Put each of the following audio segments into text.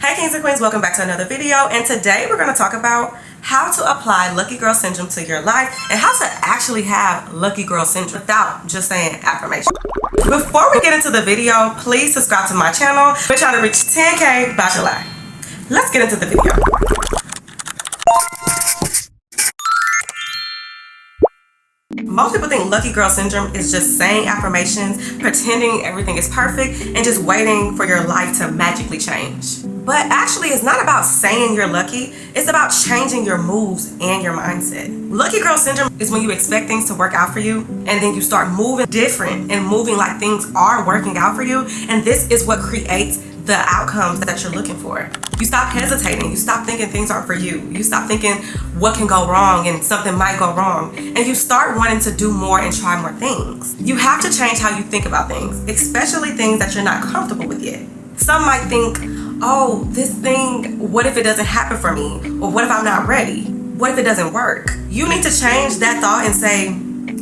Hey Kings and Queens, welcome back to another video, and today we're going to talk about how to apply Lucky Girl Syndrome to your life and how to actually have Lucky Girl Syndrome without just saying affirmation. Before we get into the video, please subscribe to my channel. We're trying to reach 10K by July. Let's get into the video. Most people think Lucky Girl Syndrome is just saying affirmations, pretending everything is perfect, and just waiting for your life to magically change. But actually, it's not about saying you're lucky, it's about changing your moves and your mindset. Lucky Girl Syndrome is when you expect things to work out for you, and then you start moving different and moving like things are working out for you, and this is what creates the outcomes that you're looking for. You stop hesitating, you stop thinking things aren't for you, you stop thinking what can go wrong and something might go wrong, and you start wanting to do more and try more things. You have to change how you think about things, especially things that you're not comfortable with yet. Some might think, oh, this thing, what if it doesn't happen for me? Or what if I'm not ready? What if it doesn't work? You need to change that thought and say,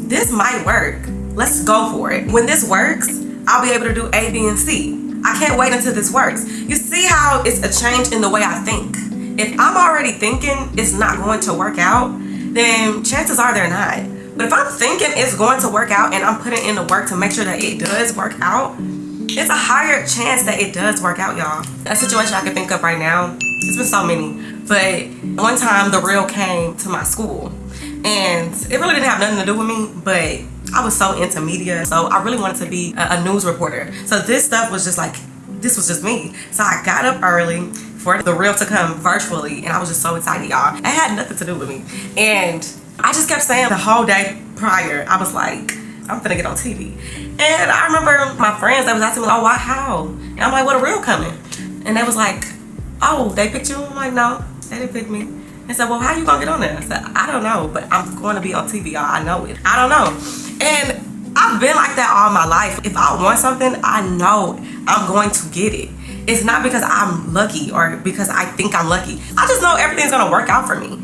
this might work. Let's go for it. When this works, I'll be able to do A, B, and C. I can't wait until this works. You see how it's a change in the way I think. If I'm already thinking it's not going to work out, then chances are they're not. But if I'm thinking it's going to work out and I'm putting in the work to make sure that it does work out, it's a higher chance that it does work out, y'all. A situation I can think of right now, there's been so many, but one time The Real came to my school, and it really didn't have nothing to do with me, but I was so into media, so I really wanted to be a news reporter. So this stuff was just like, this was just me. So I got up early for The Real to come virtually, and I was just so excited, y'all. It had nothing to do with me. And I just kept saying the whole day prior, I was like, I'm finna get on TV. And I remember my friends, they was asking me, oh, why, how? And I'm like, well, The Real coming. And they was like, oh, they picked you? I'm like, no, they didn't pick me. They said, well, how you gonna get on there? I said, I don't know, but I'm going to be on TV, y'all. I know it. I don't know. And I've been like that all my life. If I want something, I know I'm going to get it. It's not because I'm lucky or because I think I'm lucky. I just know everything's gonna work out for me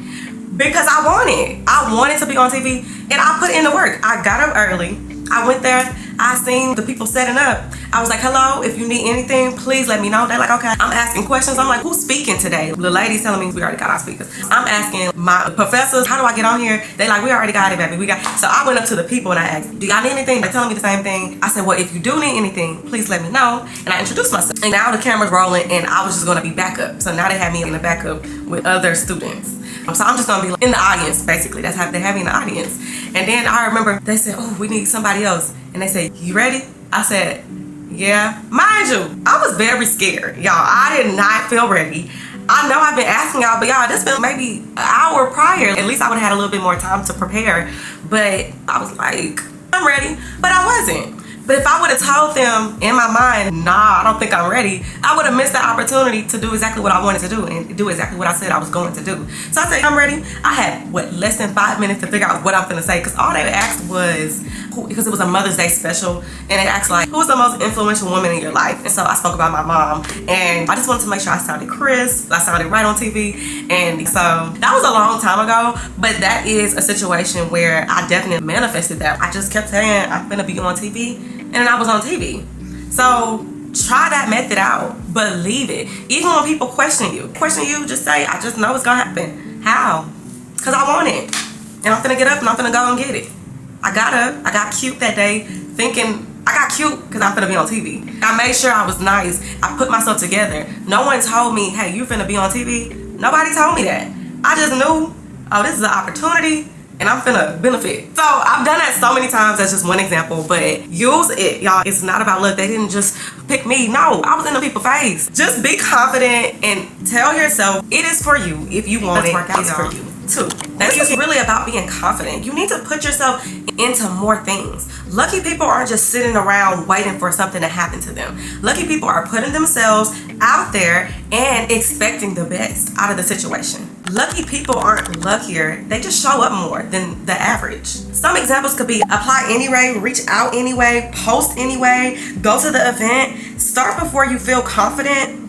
because I want it. I wanted to be on TV, and I put in the work. I got up early. I went there. I seen the people setting up. I was like, hello, if you need anything, please let me know. They're like, okay. I'm asking questions. I'm like, who's speaking today? The lady's telling me we already got our speakers. I'm asking my professors, how do I get on here? They like, we already got it, baby. So I went up to the people and I asked, do y'all need anything? They're telling me the same thing. I said, well, if you do need anything, please let me know. And I introduced myself. And now the camera's rolling, and I was just gonna be backup. So now they have me in the backup with other students. So I'm just gonna be in the audience, basically. That's how they have me in the audience. And then I remember they said, oh, we need somebody else. And they said, you ready? I said, yeah. Mind you, I was very scared, y'all. I did not feel ready. I know I've been asking y'all, but y'all, this been maybe an hour prior. At least I would have had a little bit more time to prepare. But I was like, I'm ready. But I wasn't. But if I would have told them in my mind, nah, I don't think I'm ready, I would have missed the opportunity to do exactly what I wanted to do and do exactly what I said I was going to do. So I said, I'm ready. I had, less than 5 minutes to figure out what I'm going to say, because all they asked was, because it was a Mother's Day special, and they asked like, who's the most influential woman in your life? And so I spoke about my mom, and I just wanted to make sure I sounded crisp, I sounded right on TV, and so that was a long time ago, but that is a situation where I definitely manifested that. I just kept saying, I'm gonna be on TV, and then I was on TV. So try that method out. Believe it. Even when people question you, just say, I just know it's gonna happen. How? Because I want it. And I'm gonna get up and I'm gonna go and get it. I got up. I got cute that day thinking, I got cute because I'm gonna be on TV. I made sure I was nice. I put myself together. No one told me, hey, you finna be on TV. Nobody told me that. I just knew, oh, this is an opportunity, and I'm finna benefit. So I've done that so many times. That's just one example, but use it, y'all. It's not about luck. They didn't just pick me. No, I was in the people's face. Just be confident and tell yourself it is for you. If you want it, it's for you too. This is really about being confident. You need to put yourself into more things. Lucky people aren't just sitting around waiting for something to happen to them. Lucky people are putting themselves out there and expecting the best out of the situation. Lucky people aren't luckier, they just show up more than the average. Some examples could be apply anyway, reach out anyway, post anyway, go to the event, start before you feel confident.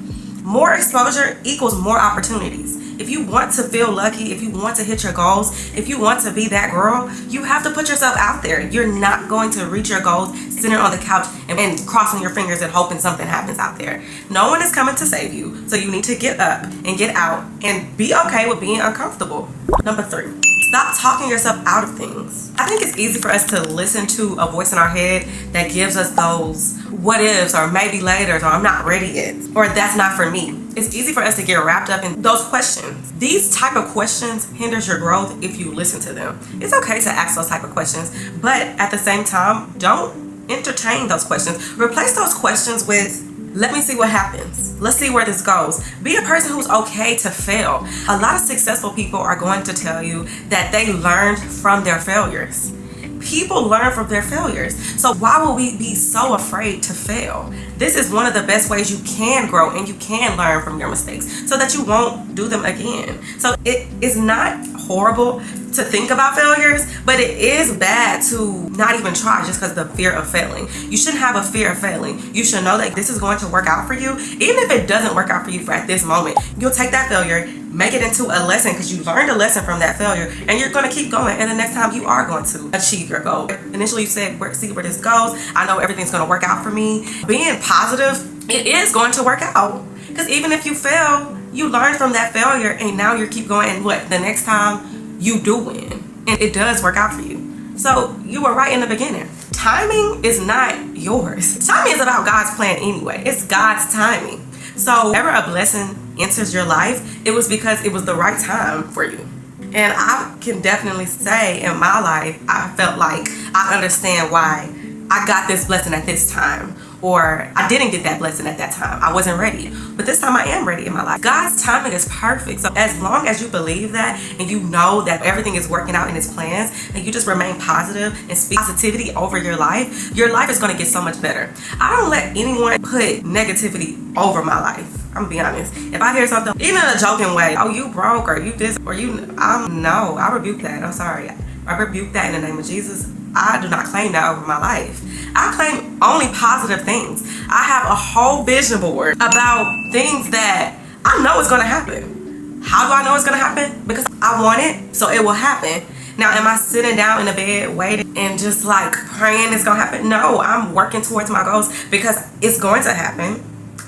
More exposure equals more opportunities. If you want to feel lucky, if you want to hit your goals, if you want to be that girl, you have to put yourself out there. You're not going to reach your goals sitting on the couch and crossing your fingers and hoping something happens out there. No one is coming to save you. So you need to get up and get out and be okay with being uncomfortable. Number 3, stop talking yourself out of things. I think it's easy for us to listen to a voice in our head that gives us those what ifs or maybe later, or I'm not ready yet, or that's not for me. It's easy for us to get wrapped up in those questions. These type of questions hinders your growth if you listen to them. It's okay to ask those type of questions, but at the same time, don't entertain those questions. Replace those questions with, let me see what happens. Let's see where this goes. Be a person who's okay to fail. A lot of successful people are going to tell you that they learned from their failures. People learn from their failures. So why would we be so afraid to fail? This is one of the best ways you can grow and you can learn from your mistakes so that you won't do them again. So it is not horrible to think about failures, but it is bad to not even try just because of the fear of failing. You shouldn't have a fear of failing. You should know that this is going to work out for you. Even if it doesn't work out for you at this moment, you'll take that failure, make it into a lesson because you learned a lesson from that failure, and you're going to keep going, and the next time you are going to achieve your goal. Initially you said, see where this goes. I know everything's going to work out for me. Being positive, it is going to work out, because even if you fail, you learn from that failure, and now you keep going, and the next time you do win, and it does work out for you. So you were right in the beginning. Timing is not yours. Timing is about God's plan anyway. It's God's timing. So whenever a blessing enters your life, it was because it was the right time for you. And I can definitely say in my life, I felt like I understand why I got this blessing at this time, or I didn't get that blessing at that time. I wasn't ready. But this time I am ready in my life. God's timing is perfect. So as long as you believe that and you know that everything is working out in His plans, and you just remain positive and speak positivity over your life is going to get so much better. I don't let anyone put negativity over my life. I'm gonna be honest. If I hear something, even in a joking way, oh, you broke, or you this, or you, no, I rebuke that. I'm sorry. I rebuke that in the name of Jesus. I do not claim that over my life. I claim only positive things. I have a whole vision board about things that I know is going to happen. How do I know it's going to happen? Because I want it, so it will happen. Now, am I sitting down in the bed waiting and just like praying it's going to happen? No, I'm working towards my goals because it's going to happen.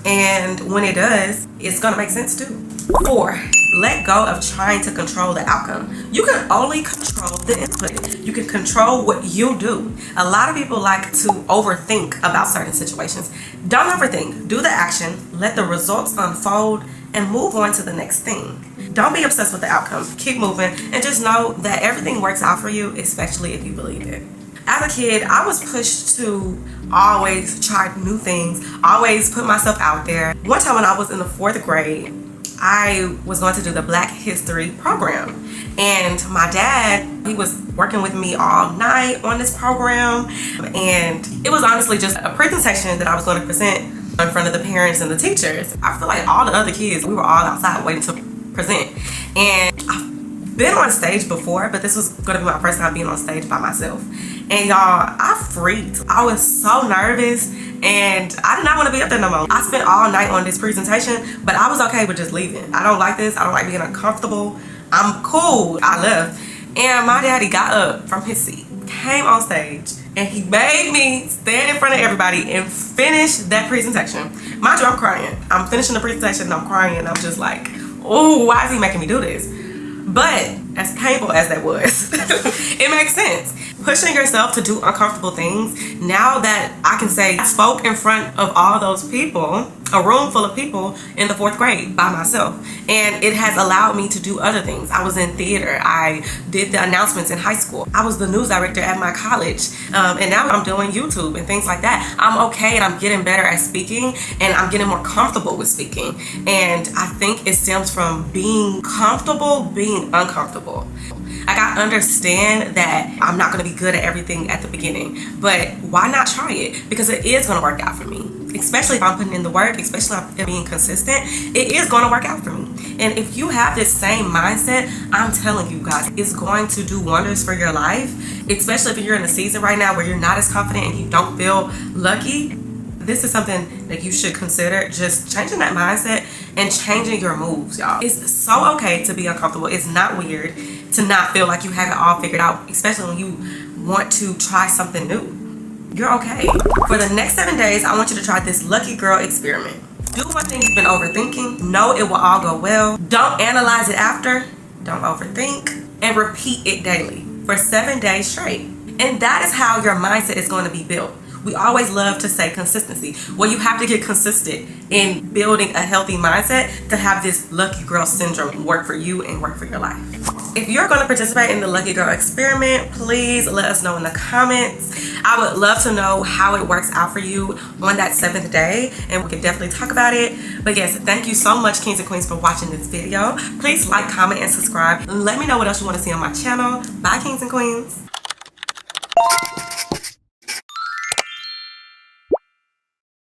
And when it does, it's going to make sense too. 4, let go of trying to control the outcome. You can only control the input. You can control what you do. A lot of people like to overthink about certain situations. Don't overthink. Do the action, let the results unfold, and move on to the next thing. Don't be obsessed with the outcome. Keep moving, and just know that everything works out for you, especially if you believe it. As a kid, I was pushed to always try new things, always put myself out there. One time when I was in the 4th grade, I was going to do the Black History program, and my dad, he was working with me all night on this program, and it was honestly just a presentation that I was going to present in front of the parents and the teachers. I feel like all the other kids, we were all outside waiting to present, and I've been on stage before, but this was going to be my first time being on stage by myself. And y'all, I freaked. I was so nervous, and I did not want to be up there no more. I spent all night on this presentation, but I was okay with just leaving. I don't like this. I don't like being uncomfortable. I'm cool. I left. And my daddy got up from his seat, came on stage, and he made me stand in front of everybody and finish that presentation. Mind you, I'm crying. I'm finishing the presentation and I'm crying, and I'm just like, oh, why is he making me do this? But as painful as that was, it makes sense. Pushing yourself to do uncomfortable things. Now that I can say I spoke in front of all those people, a room full of people in the 4th grade by myself, and it has allowed me to do other things. I was in theater. I did the announcements in high school. I was the news director at my college, and now I'm doing YouTube and things like that. I'm okay, and I'm getting better at speaking, and I'm getting more comfortable with speaking. And I think it stems from being comfortable, being uncomfortable. Like, I understand that I'm not going to be good at everything at the beginning, but why not try it? Because it is going to work out for me. Especially if I'm putting in the work, especially if I'm being consistent, it is going to work out for me. And if you have this same mindset, I'm telling you guys, it's going to do wonders for your life, especially if you're in a season right now where you're not as confident and you don't feel lucky. This is something that you should consider, just changing that mindset and changing your moves, y'all. It's so okay to be uncomfortable. It's not weird to not feel like you have it all figured out, especially when you want to try something new. You're okay. For the next 7 days, I want you to try this Lucky Girl experiment. Do one thing you've been overthinking. Know it will all go well. Don't analyze it after. Don't overthink. And repeat it daily for 7 days straight. And that is how your mindset is going to be built. We always love to say consistency. Well, you have to get consistent in building a healthy mindset to have this Lucky Girl syndrome work for you and work for your life. If you're going to participate in the Lucky Girl experiment, please let us know in the comments. I would love to know how it works out for you on that 7th day, and we can definitely talk about it. But yes, thank you so much, Kings and Queens, for watching this video. Please like, comment, and subscribe. Let me know what else you want to see on my channel. Bye, Kings and Queens.